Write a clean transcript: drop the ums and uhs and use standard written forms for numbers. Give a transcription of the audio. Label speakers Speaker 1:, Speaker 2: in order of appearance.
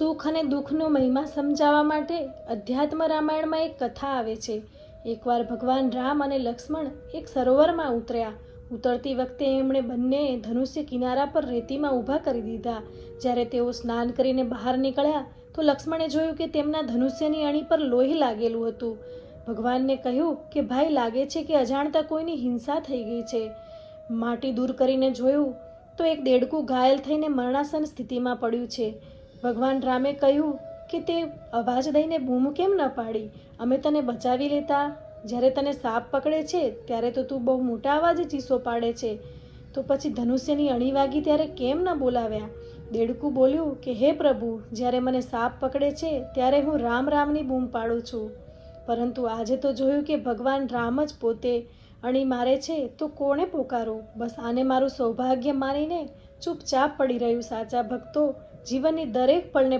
Speaker 1: સુખ અને દુઃખનો મહિમા સમજાવવા માટે અધ્યાત્મ રામાયણમાં એક કથા આવે છે. એકવાર ભગવાન રામ અને લક્ષ્મણ એક સરોવરમાં ઉતર્યા. ઉતરતી વખતે એમણે બંને ધનુષ્ય કિનારા પર રેતીમાં ઊભા કરી દીધા. જ્યારે તેઓ સ્નાન કરીને બહાર નીકળ્યા તો લક્ષ્મણે જોયું કે તેમના ધનુષ્યની અણી પર લોહી લાગેલું હતું. ભગવાનને કહ્યું કે ભાઈ, લાગે છે કે અજાણતા કોઈની હિંસા થઈ ગઈ છે. માટી દૂર કરીને જોયું તો એક દેડકું ઘાયલ થઈને મરણાસન્ન સ્થિતિમાં પડ્યું છે. ભગવાન રામે કહ્યું કે તે અવાજ દઈને બૂમ કેમ ન પાડી? અમે તને બચાવી લેતા. જ્યારે તને સાપ પકડે છે ત્યારે તો તું બહુ મોટા અવાજે ચીસો પાડે છે, તો પછી ધનુષ્યની અણી વાગી ત્યારે કેમ ન બોલાવ્યા? દેડકું બોલ્યું કે હે પ્રભુ, જ્યારે મને સાપ પકડે છે ત્યારે હું રામ રામની બૂમ પાડું છું, પરંતુ આજે તો જોયું કે ભગવાન રામ જ પોતે અણી મારે છે તો કોણે પોકારું? બસ આને મારું સૌભાગ્ય માનીને ચૂપચાપ પડી રહ્યું. સાચા ભક્તો જીવનની દરેક પળને